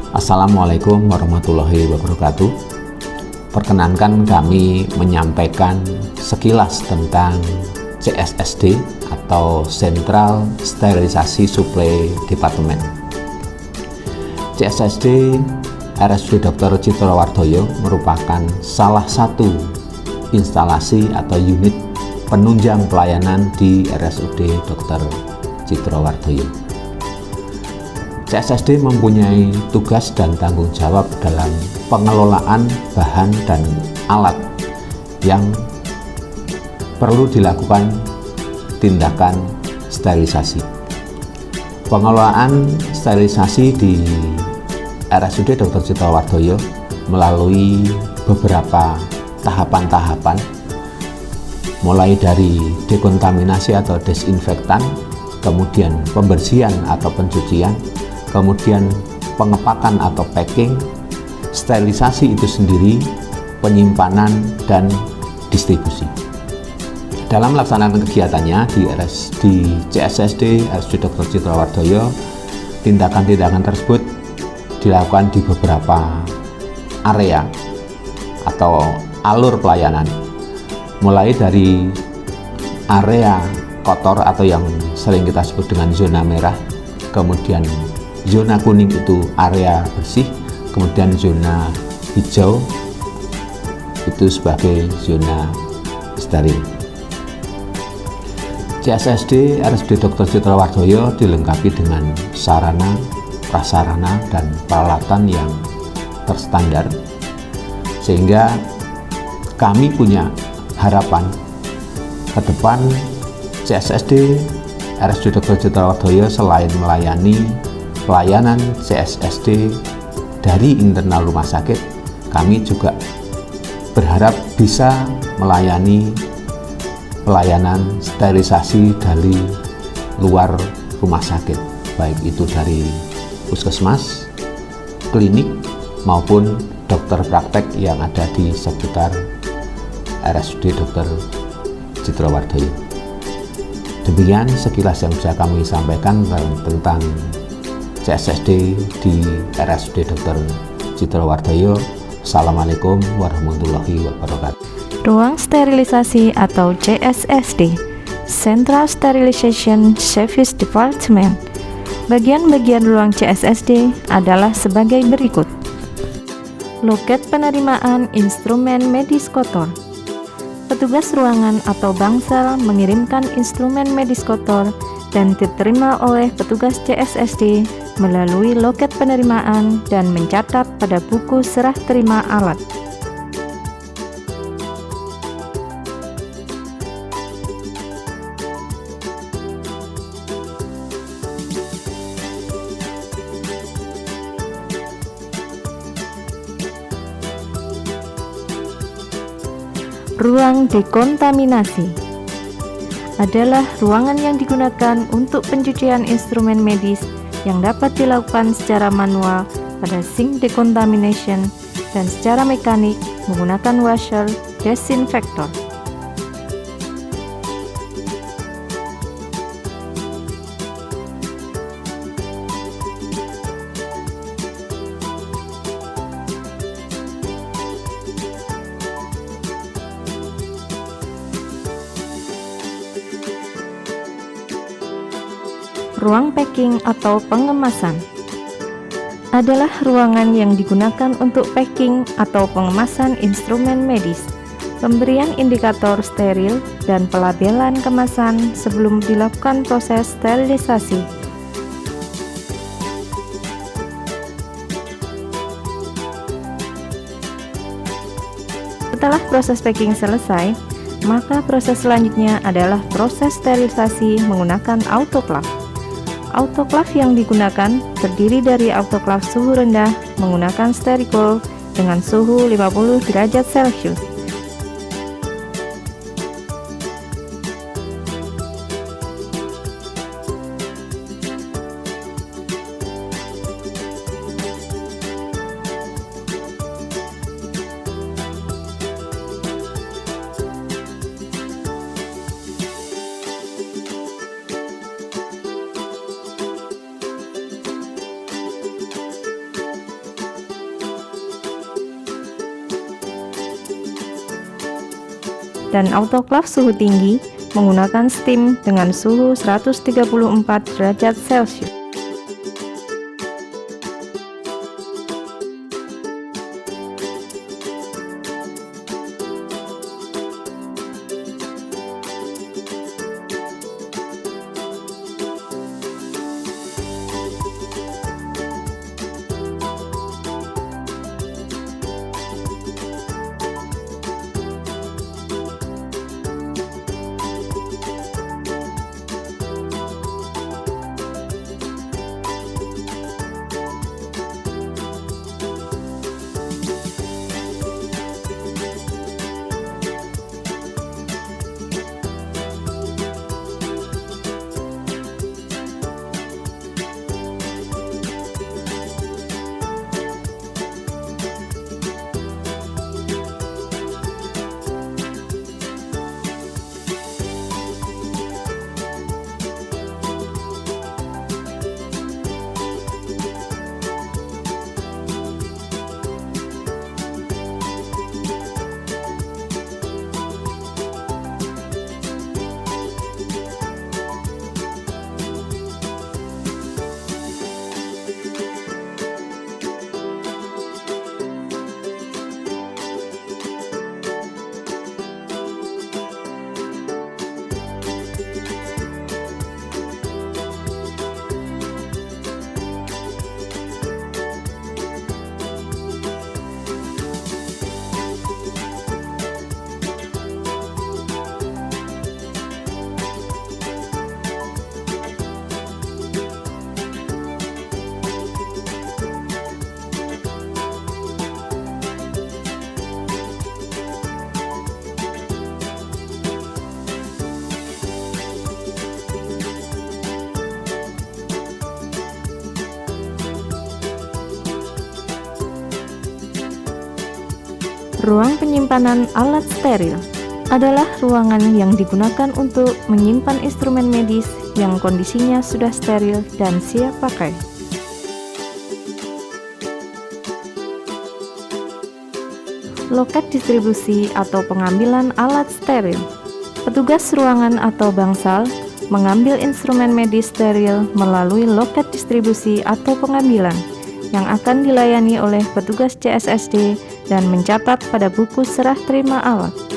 Assalamualaikum warahmatullahi wabarakatuh. Perkenankan kami menyampaikan sekilas tentang CSSD atau Central Sterilisasi Supply Department. CSSD RSUD Dr. Tjitro-Wardoyo merupakan salah satu instalasi atau unit penunjang pelayanan di RSUD Dr. Tjitro-Wardoyo. CSSD mempunyai tugas dan tanggung jawab dalam pengelolaan bahan dan alat yang perlu dilakukan tindakan sterilisasi. Pengelolaan sterilisasi di RSUD Dr. Tjitro-Wardoyo melalui beberapa tahapan-tahapan, mulai dari dekontaminasi atau desinfektan, kemudian pembersihan atau pencucian, kemudian pengepakan atau packing, sterilisasi itu sendiri, penyimpanan, dan distribusi. Dalam melaksanakan kegiatannya di CSSD RSUD Dr. Tjitro-Wardoyo, tindakan-tindakan tersebut dilakukan di beberapa area atau alur pelayanan, mulai dari area kotor atau yang sering kita sebut dengan zona merah, kemudian zona kuning itu area bersih, kemudian zona hijau itu sebagai zona steril. CSSD RSUD Dr. Tjitro-Wardoyo dilengkapi dengan sarana, prasarana, dan peralatan yang terstandar, sehingga kami punya harapan ke depan CSSD RSUD Dr. Tjitro-Wardoyo selain melayani pelayanan CSSD dari internal rumah sakit, kami juga berharap bisa melayani pelayanan sterilisasi dari luar rumah sakit, baik itu dari puskesmas, klinik, maupun dokter praktek yang ada di sekitar RSUD Dr. Tjitro-Wardoyo. Demikian sekilas yang bisa kami sampaikan tentang CSSD di RSUD Dr. Tjitro-Wardoyo. Assalamualaikum warahmatullahi wabarakatuh. Ruang sterilisasi atau CSSD, Central Sterilization Service Department. Bagian-bagian ruang CSSD adalah sebagai berikut. Loket penerimaan instrumen medis kotor. Petugas ruangan atau bangsal mengirimkan instrumen medis kotor dan diterima oleh petugas CSSD melalui loket penerimaan dan mencatat pada buku serah terima alat. Ruang dekontaminasi adalah ruangan yang digunakan untuk pencucian instrumen medis yang dapat dilakukan secara manual pada sink decontamination dan secara mekanik menggunakan washer desinfektor. Ruang packing atau pengemasan adalah ruangan yang digunakan untuk packing atau pengemasan instrumen medis, pemberian indikator steril, dan pelabelan kemasan sebelum dilakukan proses sterilisasi. Setelah proses packing selesai, maka proses selanjutnya adalah proses sterilisasi menggunakan autoclave. Autoclave yang digunakan terdiri dari autoclave suhu rendah menggunakan stericol dengan suhu 50 derajat Celcius. dan autoklaf suhu tinggi menggunakan steam dengan suhu 134 derajat Celcius. Ruang penyimpanan alat steril adalah ruangan yang digunakan untuk menyimpan instrumen medis yang kondisinya sudah steril dan siap pakai. Loket distribusi atau pengambilan alat steril. Petugas ruangan atau bangsal mengambil instrumen medis steril melalui loket distribusi atau pengambilan yang akan dilayani oleh petugas CSSD dan mencatat pada buku serah terima alat.